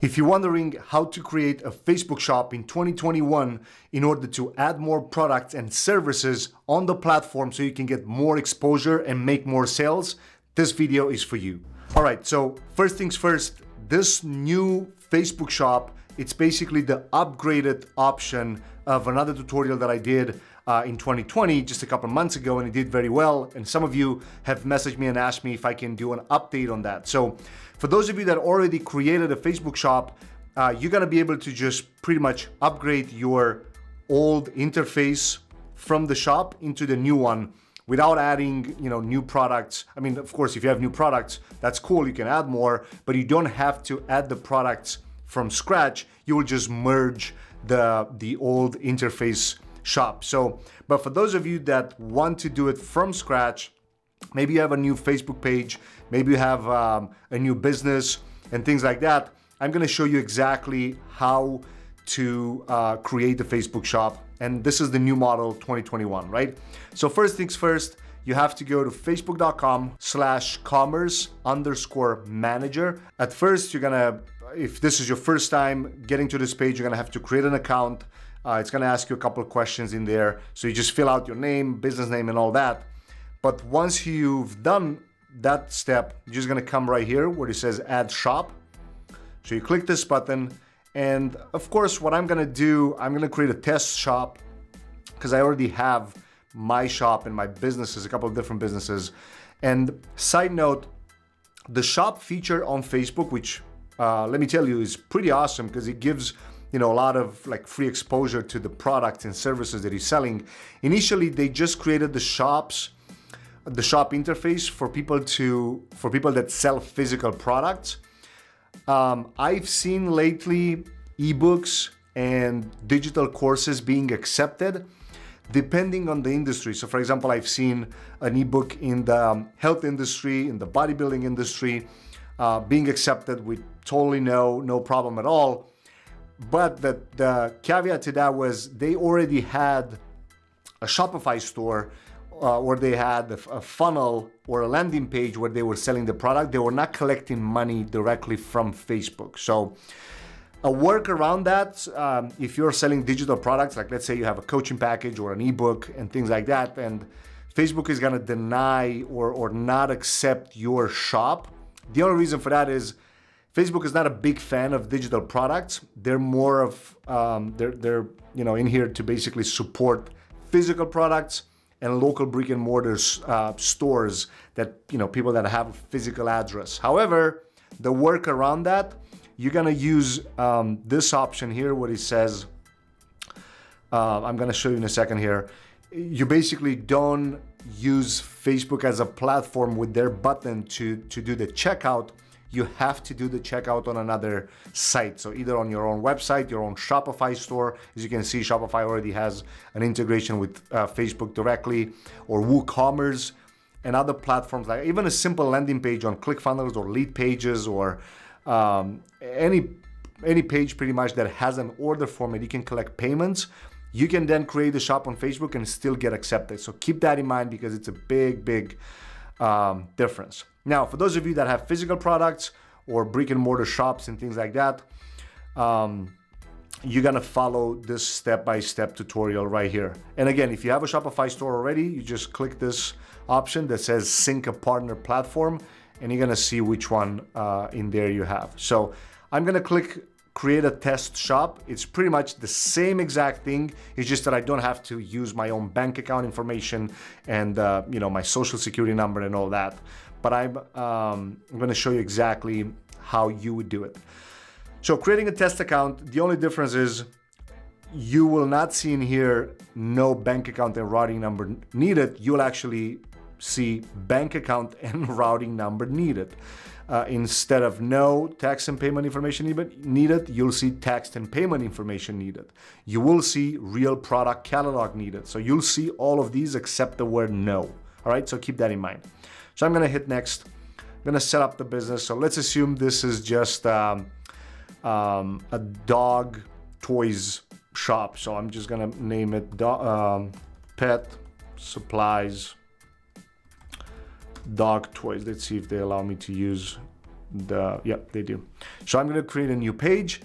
If you're wondering how to create a Facebook shop in 2021 in order to add more products and services on the platform so you can get more exposure and make more sales, this video is for you. All right, so first things first, this new Facebook shop, it's basically the upgraded option of another tutorial that I did in 2020, just a couple of months ago, and it did very well. And some of you have messaged me and asked me if I can do an update on that. So for those of you that already created a Facebook shop, you're gonna be able to just pretty much upgrade your old interface from the shop into the new one without adding, new products. I mean, of course, if you have new products, that's cool, you can add more, but you don't have to add the products from scratch. You will just merge the old interface shop. So, but for those of you that want to do it from scratch, maybe you have a new Facebook page, maybe you have a new business and things like that, I'm gonna show you exactly how to create the Facebook shop. And this is the new model 2021, right? So first things first, you have to go to facebook.com/commerce_manager. At first, you're gonna, if this is your first time getting to this page, you're gonna have to create an account. It's gonna ask you a couple of questions in there. So you just fill out your name, business name, and all that. But once you've done that step, you're just gonna come right here where it says add shop. So you click this button. And of course, what I'm gonna do, I'm gonna create a test shop because I already have my shop and my businesses, a couple of different businesses. And side note, the shop feature on Facebook, which let me tell you is pretty awesome because it gives a lot of like free exposure to the products and services that he's selling. Initially, they just created the shop interface for people that sell physical products. I've seen lately ebooks and digital courses being accepted depending on the industry. So for example, I've seen an ebook in the health industry, in the bodybuilding industry, being accepted with totally no problem at all. But the caveat to that was they already had a Shopify store or they had a funnel or a landing page where they were selling the product. They were not collecting money directly from Facebook. So a work around that, if you're selling digital products, like let's say you have a coaching package or an ebook and things like that, and Facebook is gonna deny or not accept your shop. The only reason for that is Facebook is not a big fan of digital products. They're more of, they're in here to basically support physical products and local brick and mortar stores that, people that have a physical address. However, the work around that, you're gonna use this option here where it says, I'm gonna show you in a second here. You basically don't use Facebook as a platform with their button to do the checkout. You have to do the checkout on another site. So either on your own website, your own Shopify store. As you can see, Shopify already has an integration with Facebook directly, or WooCommerce and other platforms, like even a simple landing page on ClickFunnels or Lead Pages or any page pretty much that has an order form and you can collect payments. You can then create a shop on Facebook and still get accepted. So keep that in mind because it's a big difference. Now, for those of you that have physical products or brick and mortar shops and things like that, you're gonna follow this step-by-step tutorial right here. And again, if you have a Shopify store already, you just click this option that says sync a partner platform, and you're gonna see which one in there you have. So I'm gonna click create a test shop. It's pretty much the same exact thing. It's just that I don't have to use my own bank account information and my social security number and all that. But I'm gonna show you exactly how you would do it. So creating a test account, the only difference is you will not see in here no bank account and routing number needed. You'll actually see bank account and routing number needed. Instead of no tax and payment information needed, you'll see tax and payment information needed. You will see real product catalog needed. So you'll see all of these except the word no. All right, so keep that in mind. So I'm gonna hit next. I'm gonna set up the business. So let's assume this is just a dog toys shop. So I'm just gonna name it Pet Supplies Dog Toys. Let's see if they allow me to use They do. So I'm going to create a new page.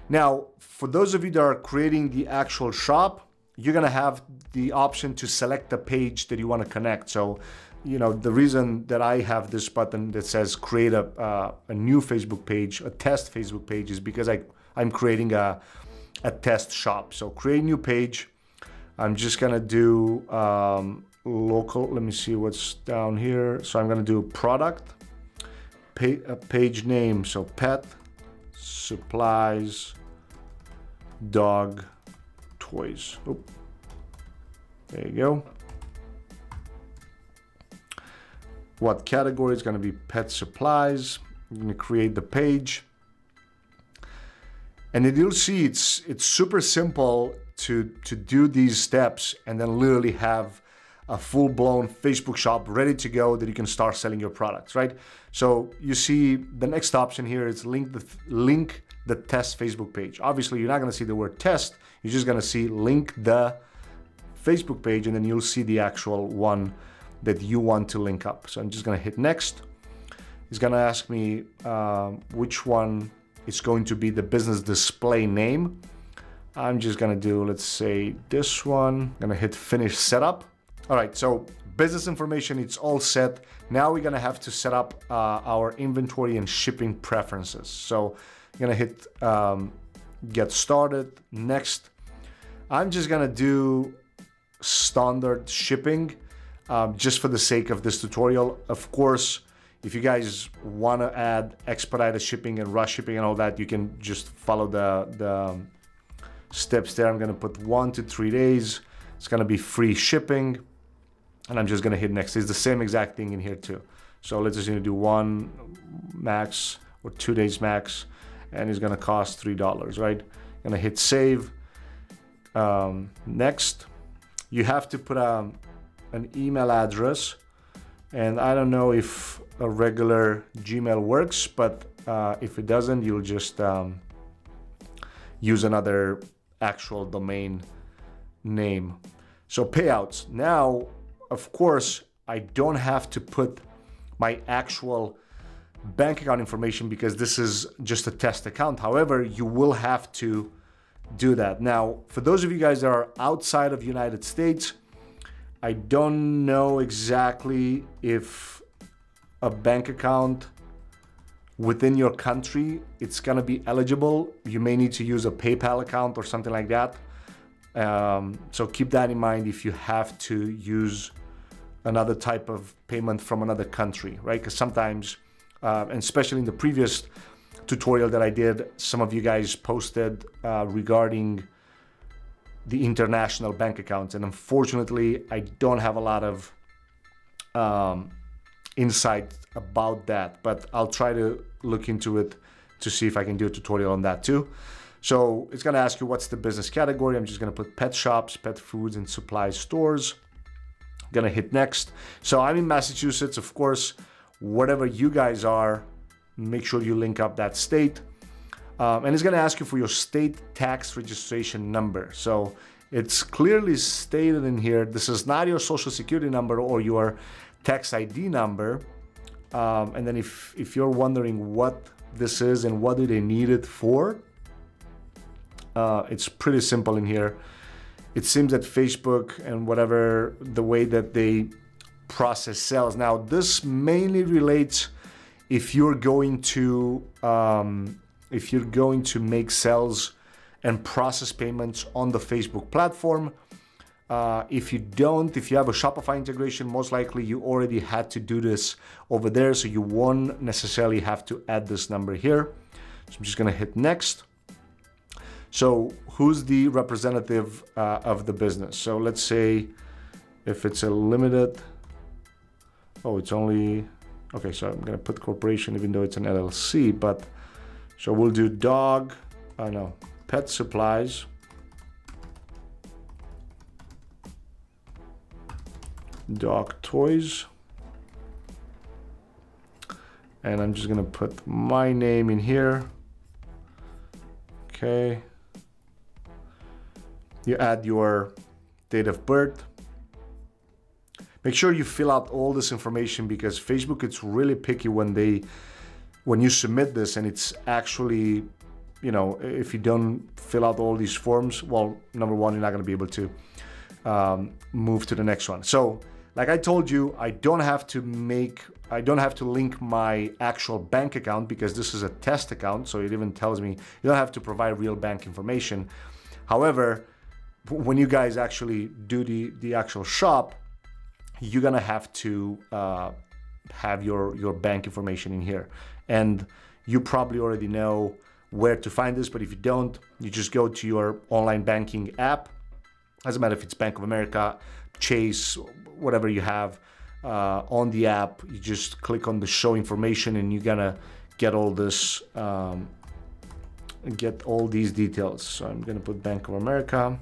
Now, for those of you that are creating the actual shop, you're going to have the option to select the page that you want to connect. So, the reason that I have this button that says create a new Facebook page, a test Facebook page, is because I'm creating a test shop. So create new page. I'm just going to do local. Let me see what's down here. So I'm going to do product, page name. So pet supplies, dog toys. Oop. There you go. What category is going to be pet supplies. I'm going to create the page. And then you'll see it's super simple to do these steps and then literally have a full-blown Facebook shop ready to go that you can start selling your products, right? So you see the next option here is link the test Facebook page. Obviously, you're not going to see the word test. You're just going to see link the Facebook page, and then you'll see the actual one that you want to link up. So I'm just going to hit next. It's going to ask me which one is going to be the business display name. I'm just going to do, let's say, this one. I'm going to hit finish setup. All right, so business information, it's all set. Now we're going to have to set up our inventory and shipping preferences. So I'm going to hit get started. Next, I'm just going to do standard shipping just for the sake of this tutorial. Of course, if you guys want to add expedited shipping and rush shipping and all that, you can just follow the steps there. I'm going to put 1 to 3 days. It's going to be free shipping. And I'm just going to hit next. It's the same exact thing in here too. So let's just do 1 max or 2 days max. And it's going to cost $3, right? Going to hit save. Next, you have to put an email address. And I don't know if a regular Gmail works, but if it doesn't, you'll just use another actual domain name. So payouts. Now, of course, I don't have to put my actual bank account information because this is just a test account. However, you will have to do that. Now, for those of you guys that are outside of the United States, I don't know exactly if a bank account within your country, it's gonna be eligible. You may need to use a PayPal account or something like that. So keep that in mind if you have to use another type of payment from another country, right? Because sometimes, and especially in the previous tutorial that I did, some of you guys posted regarding the international bank accounts. And unfortunately, I don't have a lot of insight about that, but I'll try to look into it to see if I can do a tutorial on that too. So it's gonna ask you what's the business category. I'm just gonna put pet shops, pet foods and supplies stores. Gonna hit next. So I'm in Massachusetts, of course, whatever you guys are, make sure you link up that state. And it's gonna ask you for your state tax registration number. So it's clearly stated in here, this is not your social security number or your tax ID number. And then if you're wondering what this is and what do they need it for, it's pretty simple in here. It seems that Facebook and whatever the way that they process sales. Now, this mainly relates if you're going to make sales and process payments on the Facebook platform. If you have a Shopify integration, most likely you already had to do this over there, so you won't necessarily have to add this number here. So I'm just gonna hit next. So who's the representative of the business? So let's say if it's a limited, it's only, okay, so I'm gonna put corporation even though it's an LLC, but so we'll do pet supplies. Dog toys. And I'm just gonna put my name in here. Okay. You add your date of birth. Make sure you fill out all this information because Facebook, it's really picky when when you submit this and it's actually, you know, if you don't fill out all these forms, well, number one, you're not going to be able to move to the next one. So like I told you, I don't have to link my actual bank account because this is a test account. So it even tells me you don't have to provide real bank information. However, when you guys actually do the actual shop, you're gonna have to have your bank information in here. And you probably already know where to find this, but if you don't, you just go to your online banking app. Doesn't matter if it's Bank of America, Chase, whatever you have on the app. You just click on the show information and you're gonna get all this, get all these details. So I'm gonna put Bank of America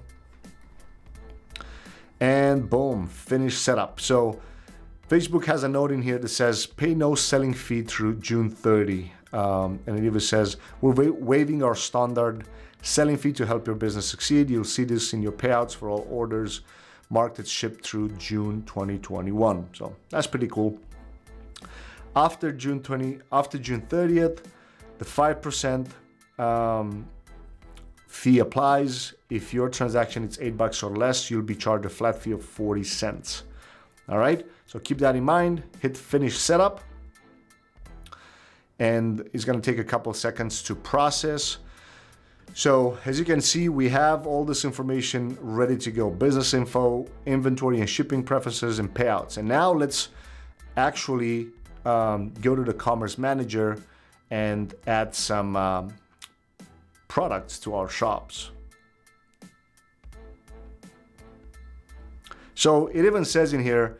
and boom, finish setup. So Facebook has a note in here that says pay no selling fee through June 30. And it even says we're waiving our standard selling fee to help your business succeed. You'll see this in your payouts for all orders marked as shipped through June 2021. So that's pretty cool. After June 30th, the 5% fee applies. If your transaction is $8 or less, you'll be charged a flat fee of 40 cents. All right, so keep that in mind. Hit finish setup. And it's going to take a couple seconds to process. So as you can see, we have all this information ready to go. Business info, inventory and shipping preferences, and payouts. And now let's actually go to the Commerce Manager and add some products to our shops. So it even says in here,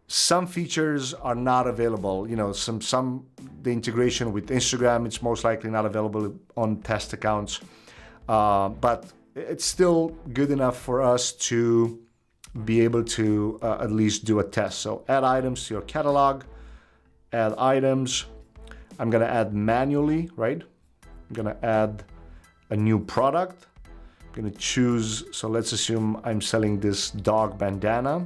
some features are not available. You know, the integration with Instagram, it's most likely not available on test accounts. But it's still good enough for us to be able to at least do a test. So add items to your catalog, add items. I'm gonna add manually, right? I'm gonna add a new product. I'm gonna choose, so let's assume I'm selling this dog bandana.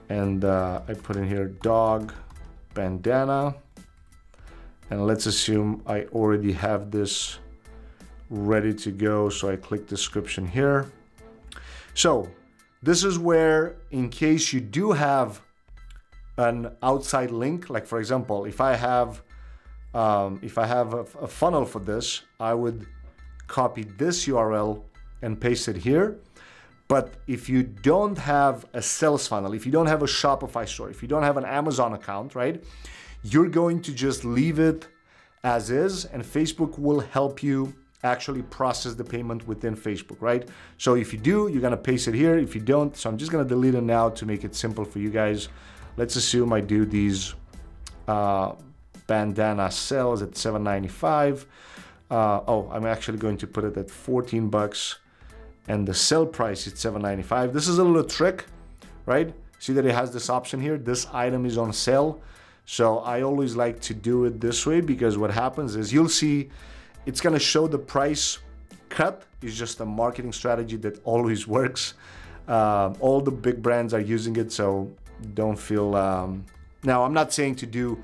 And I put in here dog bandana. And let's assume I already have this ready to go. So I click description here. So this is where, in case you do have an outside link, like for example, if I have a funnel for this, I would copy this URL and paste it here. But if you don't have a sales funnel, if you don't have a Shopify store, if you don't have an Amazon account, right, you're going to just leave it as is, and Facebook will help you actually process the payment within Facebook, right? So if you do, you're gonna paste it here. If you don't, so I'm just gonna delete it now to make it simple for you guys. Let's assume I do these bandana sales at $7.95. I'm actually going to put it at $14. And the sell price is $7.95. This is a little trick, right? See that it has this option here. This item is on sale. So I always like to do it this way, because what happens is you'll see it's gonna show the price cut. It's just a marketing strategy that always works. All the big brands are using it, so don't feel... Now, I'm not saying to do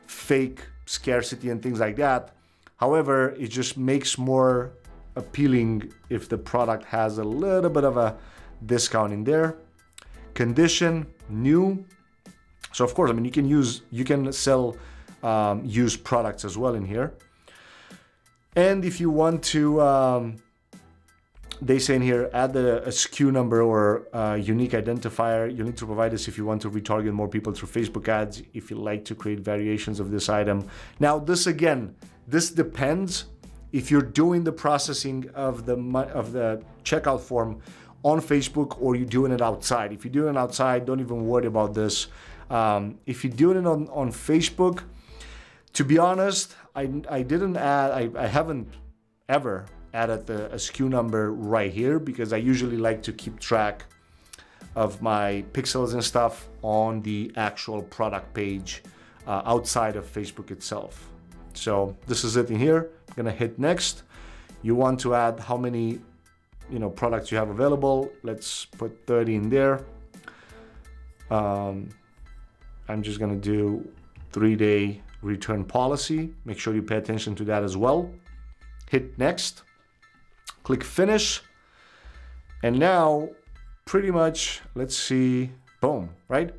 fake scarcity and things like that. However, it just makes more appealing if the product has a little bit of a discount in there. Condition, new. So of course, I mean, you can sell used products as well in here. And if you want to, they say in here, add a SKU number or a unique identifier. You need to provide this if you want to retarget more people through Facebook ads, if you like to create variations of this item. Now, this again, this depends if you're doing the processing of the checkout form on Facebook or you're doing it outside. If you're doing it outside, don't even worry about this. If you're doing it on Facebook, to be honest, I haven't ever added a SKU number right here, because I usually like to keep track of my pixels and stuff on the actual product page outside of Facebook itself. So this is it in here. I'm gonna hit next. You want to add how many products you have available. Let's put 30 in there. I'm just gonna do 3-day return policy. Make sure you pay attention to that as well. Hit next, click finish. And now pretty much, let's see, boom, right?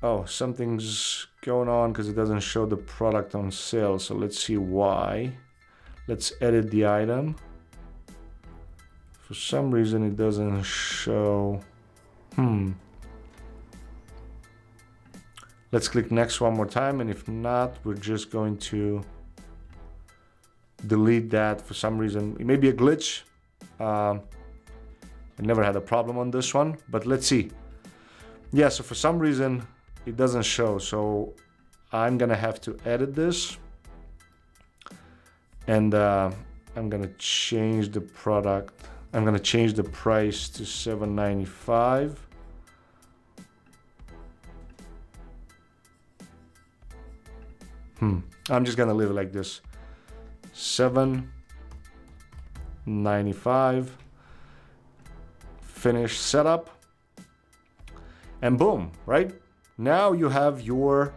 Oh, something's going on because it doesn't show the product on sale. So let's see why. Let's edit the item. For some reason it doesn't show. Let's click next one more time, and if not, we're just going to delete that. For some reason, it may be a glitch. I never had a problem on this one, but let's see. Yeah, so for some reason it doesn't show, so I'm gonna have to edit this, and I'm gonna change the product. I'm gonna change the price to $7.95. I'm just gonna leave it like this. $7.95. Finish setup. And boom, right? Now you have your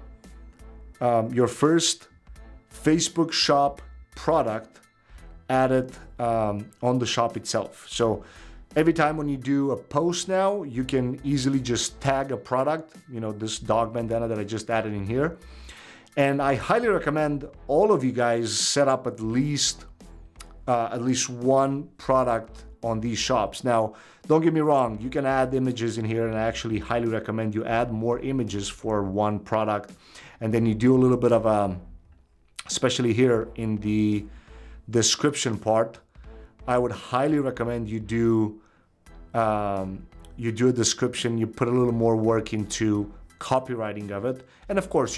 first Facebook shop product added on the shop itself. So every time when you do a post now, you can easily just tag a product, you know, this dog bandana that I just added in here. And I highly recommend all of you guys set up at least one product on these shops. Now, don't get me wrong, you can add images in here, and I actually highly recommend you add more images for one product. And then you do a little bit of especially here in the description part, I would highly recommend you do a description, you put a little more work into copywriting of it. And of course,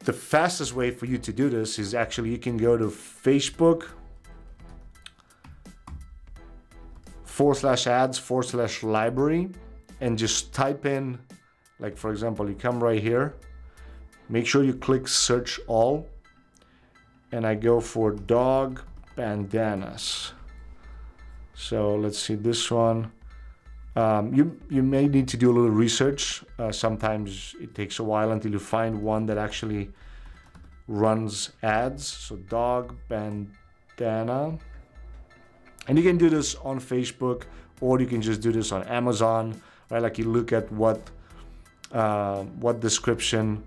the fastest way for you to do this is actually you can go to Facebook/ads/library and just type in, like for example, you come right here, make sure you click search all, and I go for dog bandanas. So let's see this one. You may need to do a little research. Sometimes it takes a while until you find one that actually runs ads. So dog bandana. And you can do this on Facebook, or you can just do this on Amazon, right? Like you look at what description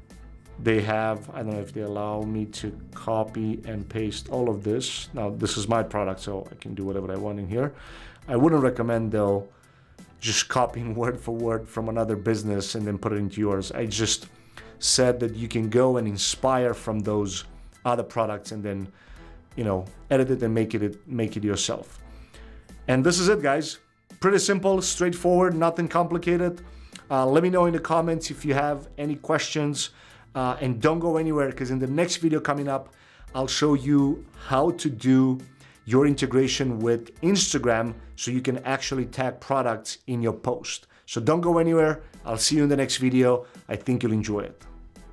they have. I don't know if they allow me to copy and paste all of this. Now this is my product, so I can do whatever I want in here. I wouldn't recommend though just copying word for word from another business and then put it into yours. I just said that you can go and inspire from those other products and then, you know, edit it and make it yourself. And this is it, guys. Pretty simple, straightforward, nothing complicated. Let me know in the comments if you have any questions, and don't go anywhere, because in the next video coming up, I'll show you how to do your integration with Instagram so you can actually tag products in your post. So don't go anywhere. I'll see you in the next video. I think you'll enjoy it.